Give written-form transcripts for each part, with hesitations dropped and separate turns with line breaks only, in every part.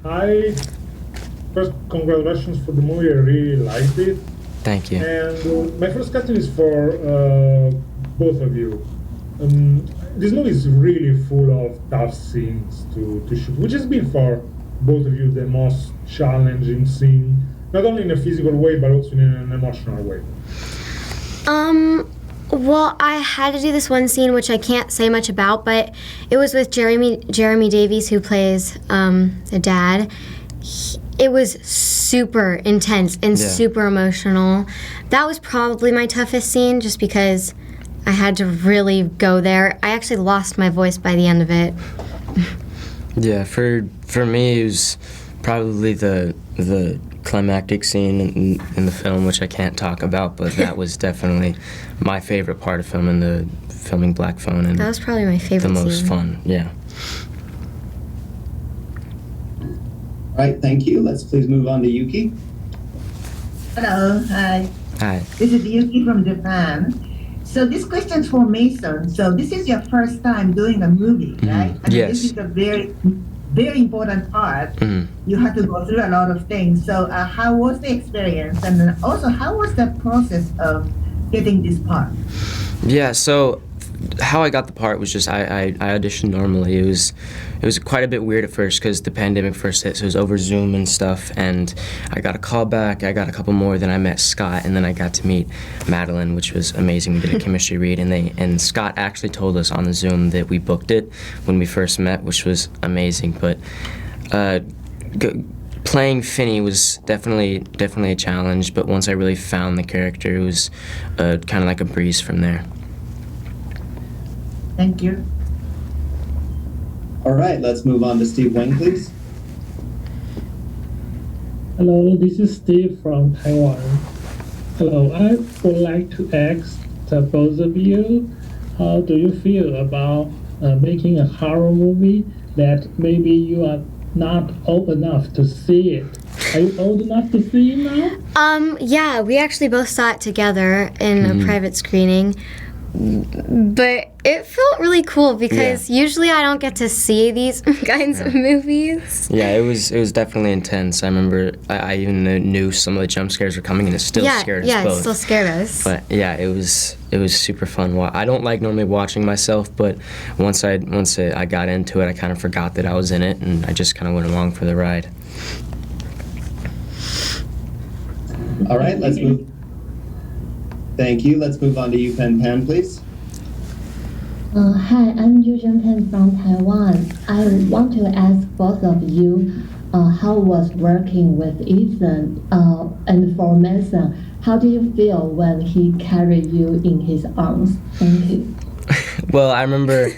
I first congratulations for the movie. I really liked it.
Thank you.
And my first question is for both of you. This movie is really full of tough scenes to shoot, which has been for both of you the most challenging scene, not only in a physical way but also in an emotional way.
Well, I had to do this one scene, which I can't say much about, but it was with Jeremy Davies, who plays the dad. It was super intense and super emotional. That was probably my toughest scene, just because I had to really go there. I actually lost my voice by the end of it.
Yeah, for me, it was probably the climactic scene in the film, which I can't talk about, but that was definitely my favorite part of filming Black Phone, and
that was probably my favorite
the most
scene.
fun. Yeah.
All right, thank you. Let's please move on to Yuki.
Hello, hi.
Hi.
This is Yuki from Japan. So this question's for Mason. So this is your first time doing a movie, right? I mean,
Yes.
This is a very, very important part.
Mhm.
You have to go through a lot of things. So how was the experience? And then also, how was the process of getting this part?
Yeah, so how I got the part was just I auditioned normally. It was quite a bit weird at first because the pandemic first hit, so it was over Zoom and stuff, and I got a call back, I got a couple more, then I met Scott, and then I got to meet Madeleine, which was amazing. We did a chemistry read, and Scott actually told us on the Zoom that we booked it when we first met, which was amazing, but playing Finney was definitely a challenge, but once I really found the character, it was kind of like a breeze from there.
Thank you.
All right, let's move on to Steve Wang, please.
Hello, this is Steve from Taiwan. Hello, I would like to ask the both of you, how do you feel about making a horror movie that maybe you are not old enough to see it? Are you old enough to see it now?
Yeah, we actually both saw it together in a private screening. But it felt really cool because usually I don't get to see these kinds of movies.
Yeah, it was definitely intense. I remember I even knew some of the jump scares were coming, and it still scared us both.
Yeah, it still scared us.
But yeah, it was super fun. I don't like normally watching myself, but once I got into it, I kind of forgot that I was in it, and I just kind of went along for the ride.
All right, let's move. Thank you. Let's move on to Yupen Pan, please.
Hi, I'm Yupen Pan from Taiwan. I want to ask both of you, how was working with Ethan, and for Mason, how do you feel when he carried you in his arms? Thank you.
Well, I remember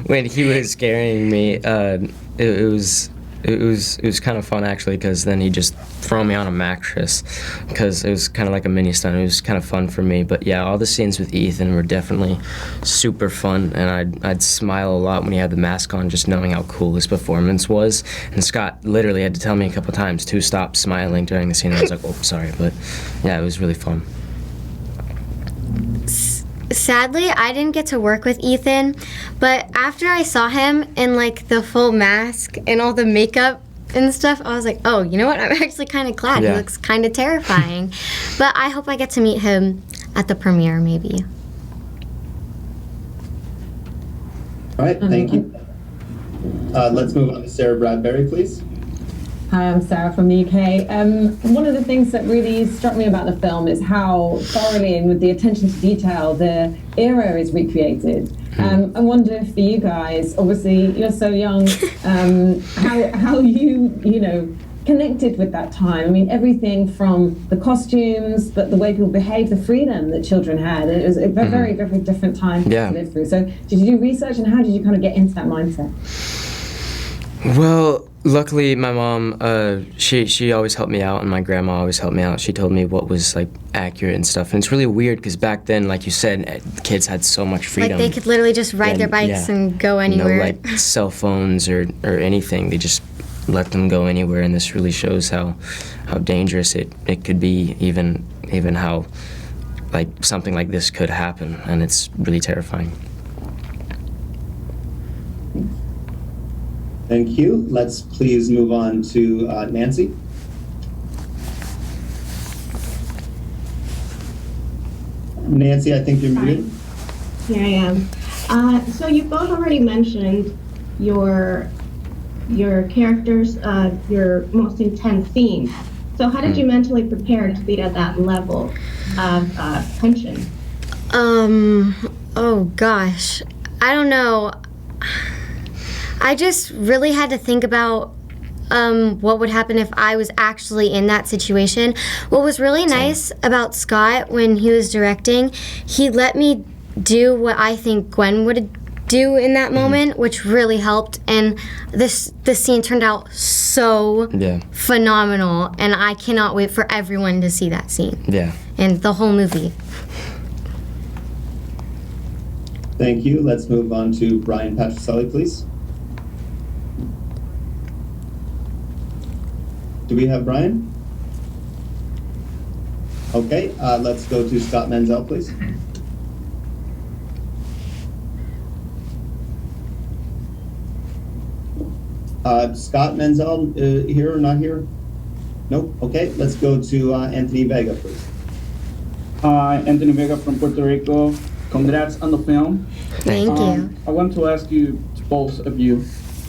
when he was carrying me, it was kind of fun actually, because then he just threw me on a mattress, because it was kind of like a mini stunt. It was kind of fun for me, but yeah, all the scenes with Ethan were definitely super fun, and I'd smile a lot when he had the mask on, just knowing how cool his performance was. And Scott literally had to tell me a couple times to stop smiling during the scene. I was like, oh, sorry, but yeah, it was really fun.
Sadly, I didn't get to work with Ethan, but after I saw him in like the full mask and all the makeup and stuff, I was like, oh, you know what? I'm actually kind of glad. He looks kind of terrifying. But I hope I get to meet him at the premiere, maybe.
All right, thank you. Let's move on to Sarah Bradbury, please.
Hi, I'm Sarah from the UK. One of the things that really struck me about the film is how thoroughly and with the attention to detail the era is recreated. I wonder for you guys, obviously you're so young, how you connected with that time. I mean, everything from the costumes, but the way people behave, the freedom that children had. It was a very, very different time to live through. So did you do research, and how did you kind of get into that mindset?
Well, luckily my mom, she always helped me out, and my grandma always helped me out. She told me what was like accurate and stuff, and it's really weird because back then, like you said, kids had so much freedom.
Like they could literally just ride their bikes and go anywhere.
No like cell phones or anything. They just let them go anywhere, and this really shows how dangerous it could be, even how like something like this could happen, and it's really terrifying.
Thank you. Let's please move on to Nancy. Nancy, I think you're muted.
Here I am. So you both already mentioned your characters, your most intense scenes. So how did you mentally prepare to be at that level of tension?
Oh gosh. I don't know. I just really had to think about what would happen if I was actually in that situation. What was really nice about Scott when he was directing, he let me do what I think Gwen would do in that moment, which really helped. And the scene turned out so phenomenal, and I cannot wait for everyone to see that scene.
Yeah.
And the whole movie.
Thank you. Let's move on to Brian Patricelli, please. Do we have Brian? Okay, let's go to Scott Menzel, please. Scott Menzel, here or not here? Nope. Okay, let's go to Anthony Vega, please.
Hi, Anthony Vega from Puerto Rico. Congrats on the film.
Thank you.
I want to ask you, both of you,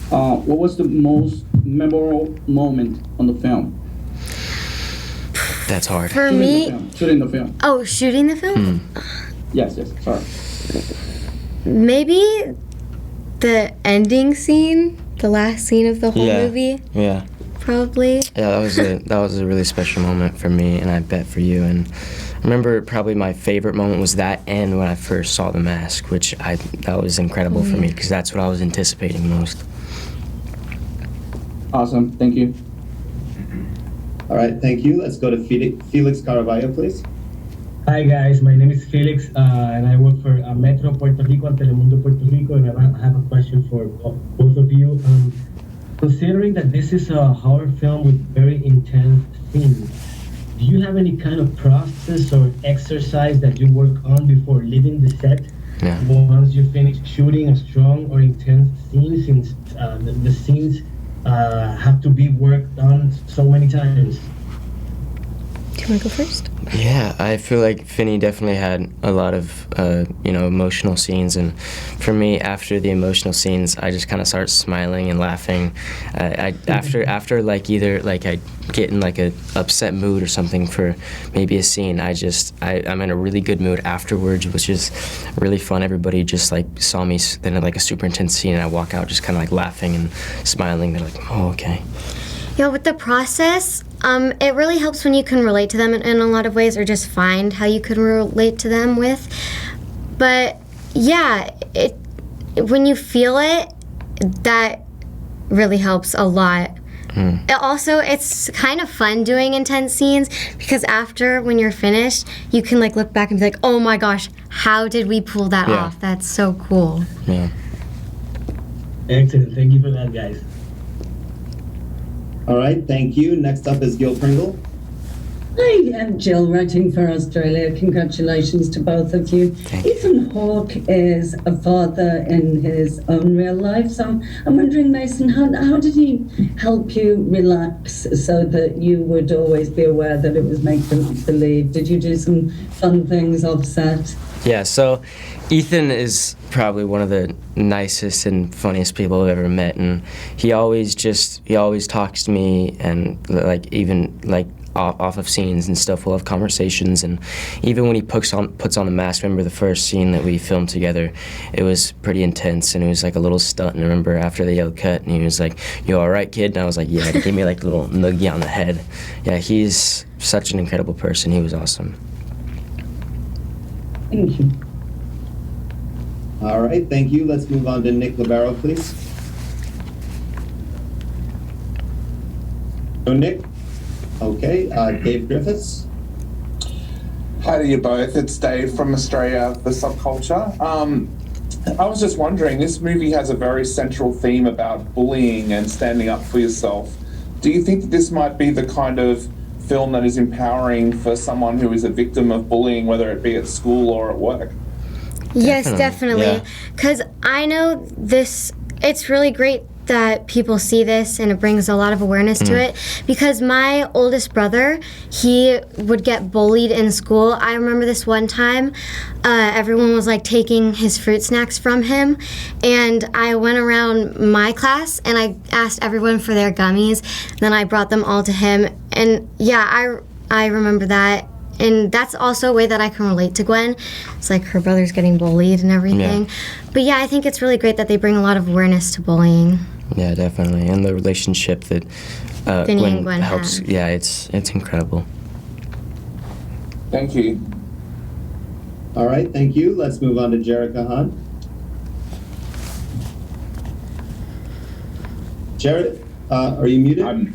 what was the most memorable moment on the film?
That's hard.
For me,
Shooting the film.
oh, shooting the film?
Yes, sorry.
Maybe the ending scene, the last scene of the whole movie,
Yeah.
probably.
Yeah, that was a really special moment for me, and I bet for you. And I remember probably my favorite moment was that end when I first saw The Mask, that was incredible for me because that's what I was anticipating most.
Awesome, thank you.
All right, thank you. Let's go to Felix Caraballo, please.
Hi guys, my name is Felix, and I work for Metro Puerto Rico and Telemundo Puerto Rico, and I have a question for both of you. Considering that this is a horror film with very intense scenes, do you have any kind of process or exercise that you work on before leaving the set?
Yeah.
Once you finish shooting a strong or intense scene, since the scenes have to be worked on so many times.
Do you want to go first?
Yeah, I feel like Finney definitely had a lot of, emotional scenes, and for me, after the emotional scenes, I just kind of start smiling and laughing. After like either like I get in like a upset mood or something for maybe a scene, I'm in a really good mood afterwards, which is really fun. Everybody just like saw me then in like a super intense scene, and I walk out just kind of like laughing and smiling. They're like, oh, okay.
Yeah, with the process, it really helps when you can relate to them in a lot of ways, or just find how you can relate to them with. But yeah, when you feel it, that really helps a lot. It's kind of fun doing intense scenes because after, when you're finished, you can like look back and be like, oh my gosh, how did we pull that off? That's so cool.
Yeah.
Excellent, thank you for that, guys.
All right, thank you. Next up is Gil Pringle.
Hi, I'm Jill, writing for Australia. Congratulations to both of you. Ethan Hawke is a father in his own real life, so I'm wondering, Mason, how did he help you relax so that you would always be aware that it was make-believe? Did you do some fun things off set?
Yeah, so Ethan is probably one of the nicest and funniest people I've ever met, and he always talks to me, and like even like off of scenes and stuff, we'll have conversations. And even when he puts on the mask, remember the first scene that we filmed together, it was pretty intense, and it was like a little stunt. And I remember after they yelled cut, and he was like, "You all right, kid?" And I was like, "Yeah." And he gave me like a little noogie on the head. Yeah, he's such an incredible person. He was awesome.
Thank you.
All right, thank you. Let's move on to Nick Libero, please. So Nick. Okay, Dave Griffiths.
Hi to you both. It's Dave from Australia, the Subculture. I was just wondering, this movie has a very central theme about bullying and standing up for yourself. Do you think that this might be the kind of film that is empowering for someone who is a victim of bullying, whether it be at school or at work?
Yes, definitely. Because I know it's really great that people see this and it brings a lot of awareness to it, because my oldest brother, he would get bullied in school. I remember this one time, everyone was like taking his fruit snacks from him, and I went around my class and I asked everyone for their gummies. Then I brought them all to him, and yeah, I remember that. And that's also a way that I can relate to Gwen. It's like her brother's getting bullied and everything. Yeah. But yeah, I think it's really great that they bring a lot of awareness to bullying.
Yeah, definitely. And the relationship that
Gwen
helps.
have.
Yeah, it's incredible.
Thank you.
All right, thank you. Let's move on to Jerrica Hahn. Jared, are you muted?
I'm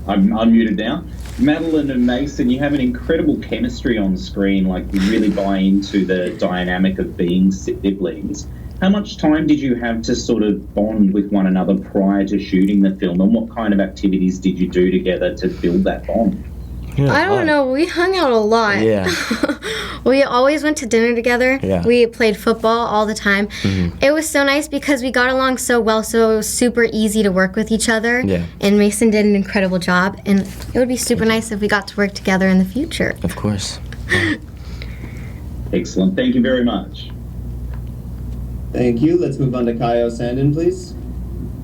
unmuted now. Madeleine and Mason, you have an incredible chemistry on screen. Like, you really buy into the dynamic of being siblings. How much time did you have to sort of bond with one another prior to shooting the film, and what kind of activities did you do together to build that bond?
Yeah, I don't know. We hung out a lot.
Yeah.
We always went to dinner together.
Yeah.
We played football all the time. It was so nice because we got along so well, so it was super easy to work with each other.
Yeah.
And Mason did an incredible job, and it would be super nice if we got to work together in the future.
Of course.
Excellent. Thank you very much.
Thank you. Let's move on to Caio Sandin, please.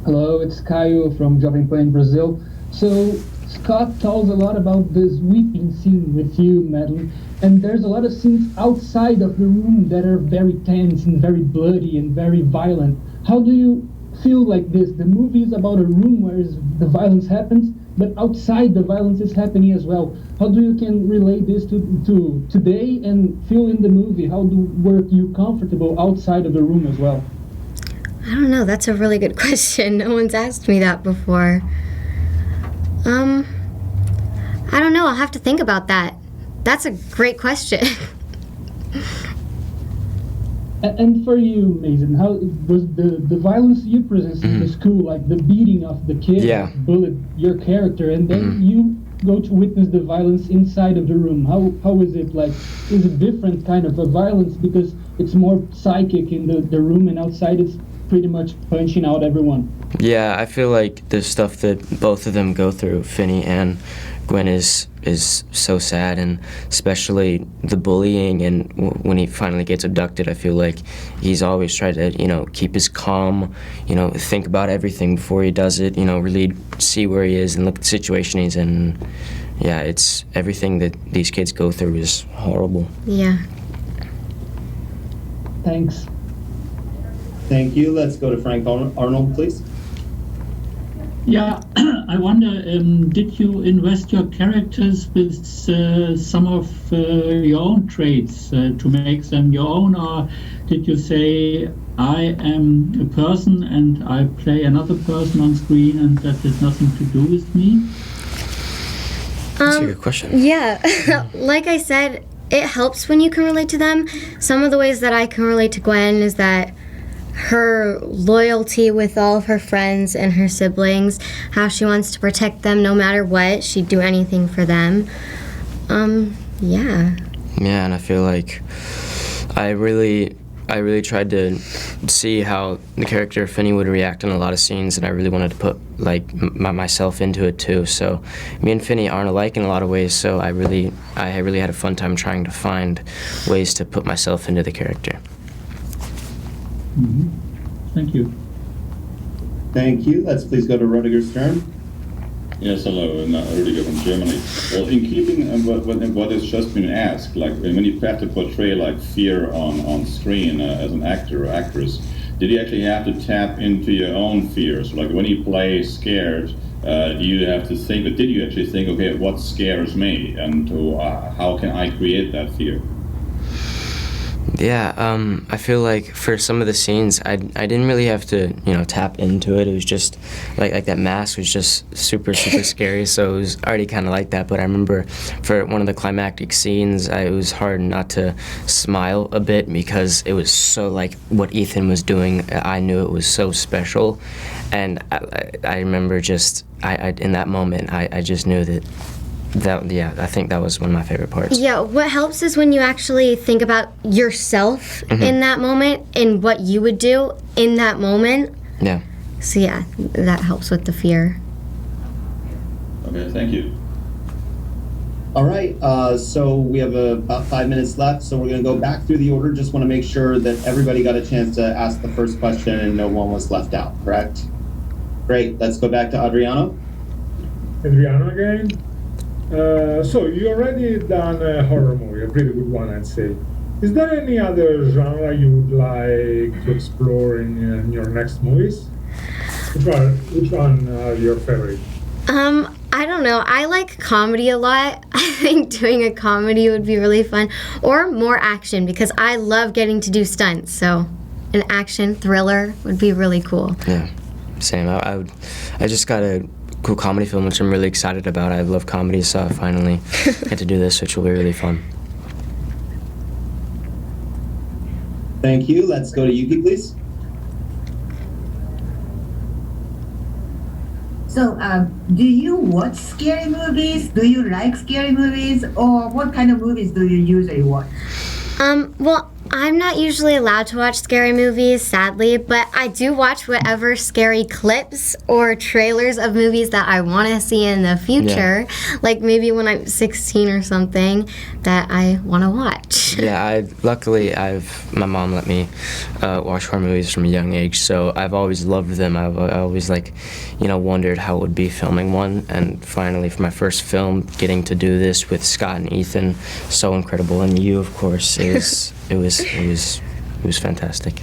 Hello, it's Caio from Jovem Pan Brazil. So, Scott tells a lot about this weeping scene with you, Madeleine, and there's a lot of scenes outside of the room that are very tense and very bloody and very violent. How do you feel like this? The movie is about a room where the violence happens, but outside the violence is happening as well. How do you can relate this to today and feel in the movie? How were you comfortable outside of the room as well?
I don't know. That's a really good question. No one's asked me that before. I don't know. I'll have to think about that. That's a great question.
And for you, Mason, how was the violence you presented in the school, like the beating of the kid, bullet your character, and then you go to witness the violence inside of the room? How is it like? Is it different kind of a violence because it's more psychic in the room, and outside it's pretty much punching out everyone?
Yeah, I feel like the stuff that both of them go through, Finney and Gwen, is so sad, and especially the bullying, and when he finally gets abducted, I feel like he's always tried to, keep his calm, think about everything before he does it, really see where he is and look at the situation he's in. Yeah, it's everything that these kids go through is horrible.
Yeah.
Thanks.
Thank you. Let's go to Frank Arnold, please.
Yeah, I wonder, did you invest your characters with some of your own traits to make them your own, or did you say, I am a person and I play another person on screen and that has nothing to do with me?
That's a good question.
Yeah, like I said, it helps when you can relate to them. Some of the ways that I can relate to Gwen is that her loyalty with all of her friends and her siblings, how she wants to protect them no matter what, she'd do anything for them. Yeah.
Yeah, and I feel like I really tried to see how the character Finney would react in a lot of scenes, and I really wanted to put myself into it too. So me and Finney aren't alike in a lot of ways, so I really had a fun time trying to find ways to put myself into the character.
Thank you.
Thank you. Let's please go to Rüdiger Stern.
Yes, hello, and Rüdiger from Germany. Well, in keeping what has just been asked, like when you have to portray like fear on screen as an actor or actress, did you actually have to tap into your own fears? Like when you play scared, do you have to think, or did you actually think, okay, what scares me, and how can I create that fear?
Yeah, I feel like for some of the scenes, I didn't really have to, tap into it. It was just, like that mask was just super, super scary, so it was already kind of like that. But I remember for one of the climactic scenes, it was hard not to smile a bit because it was so, like, what Ethan was doing, I knew it was so special. And I remember just, in that moment, I just knew that, I think that was one of my favorite parts.
Yeah, what helps is when you actually think about yourself in that moment and what you would do in that moment.
Yeah.
So yeah, that helps with the fear.
Okay, thank you.
All right, so we have about 5 minutes left, so we're going to go back through the order. Just want to make sure that everybody got a chance to ask the first question and no one was left out, correct? Great, let's go back to Adriano.
Adriano again. So you already done a horror movie, a pretty good one, I'd say. Is there any other genre you would like to explore in your next movies? Which one are your favorite?
I don't know. I like comedy a lot. I think doing a comedy would be really fun. Or more action, because I love getting to do stunts. So an action thriller would be really cool.
Yeah, same. I just got a cool comedy film, which I'm really excited about. I love comedy, so I finally get to do this, which will be really fun.
Thank you. Let's go to Yuki, please.
So, do you watch scary movies? Do you like scary movies? Or what kind of movies do you usually watch?
Well, I'm not usually allowed to watch scary movies, sadly, but I do watch whatever scary clips or trailers of movies that I want to see in the future. Yeah. Like maybe when I'm 16 or something that I want to watch.
Yeah, luckily my mom let me watch horror movies from a young age, so I've always loved them. I always wondered how it would be filming one, and finally for my first film, getting to do this with Scott and Ethan, so incredible, and you, of course, it was fantastic.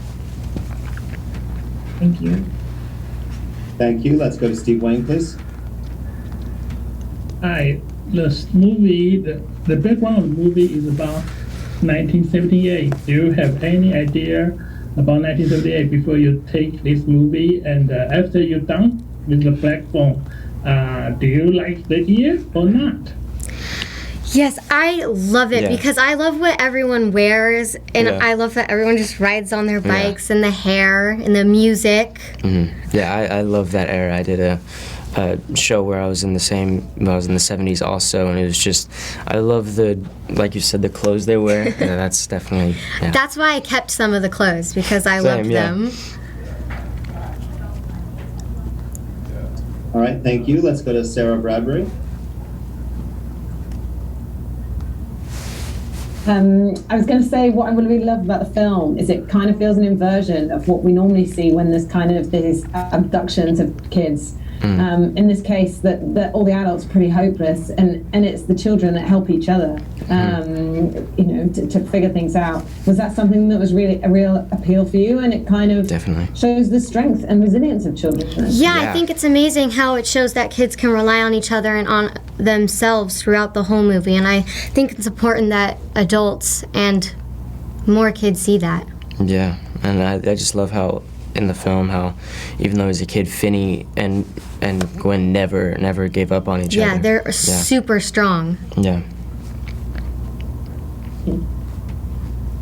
Thank you.
Thank you. Let's go to Steve Wayne, please.
Hi. The movie, the background of the movie is about 1978. Do you have any idea about 1978 before you take this movie? And after you're done with the platform, do you like the year or not?
Yes, I love it because I love what everyone wears, and I love that everyone just rides on their bikes and the hair and the music.
Mm-hmm. Yeah, I love that era. I did a show where I was in the 70s also, and it was just, I love like you said, the clothes they wear. Yeah, that's definitely. Yeah.
That's why I kept some of the clothes, because I loved them.
All right, thank you. Let's go to Sarah Bradbury.
I was going to say what I really love about the film is it kind of feels an inversion of what we normally see when there's kind of these abductions of kids. In this case, that all the adults are pretty hopeless, and it's the children that help each other, to figure things out. Was that something that was really a real appeal for you? And it kind of shows the strength and resilience of children.
Yeah, I think it's amazing how it shows that kids can rely on each other and on themselves throughout the whole movie. And I think it's important that adults and more kids see that.
Yeah, and I just love how in the film, how even though as a kid, Finney and Gwen never gave up on each other.
Yeah, they're super strong.
Yeah.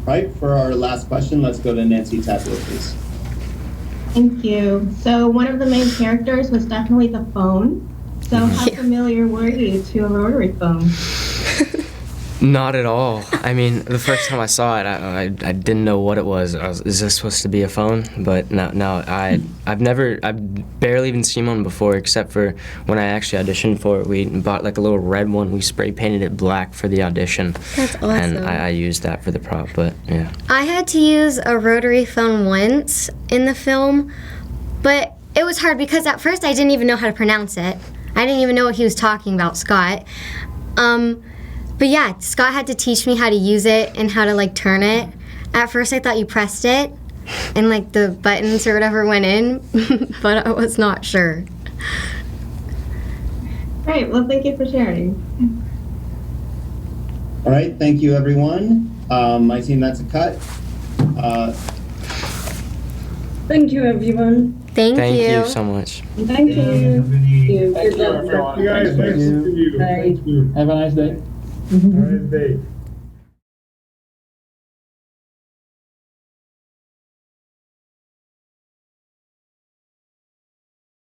Right, for our last question, let's go to Nancy Tatler, please.
Thank you. So one of the main characters was definitely the phone. So how familiar were you to a rotary phone?
Not at all. I mean, the first time I saw it, I didn't know what it was. Is this supposed to be a phone? But no, I've barely even seen one before, except for when I actually auditioned for it. We bought like a little red one. We spray painted it black for the audition.
That's awesome.
And I used that for the prop, but yeah.
I had to use a rotary phone once in the film, but it was hard because at first I didn't even know how to pronounce it. I didn't even know what he was talking about, Scott. But yeah, Scott had to teach me how to use it and how to like turn it. At first I thought you pressed it and like the buttons or whatever went in, but I was not sure.
Great, well thank you for sharing.
All right, thank you everyone. My team, that's a cut.
Thank you everyone.
Thank
you so much.
Thank you.
Thank you, everyone.
Thank you guys. Nice to see you.
Have a nice day.
Have a nice day.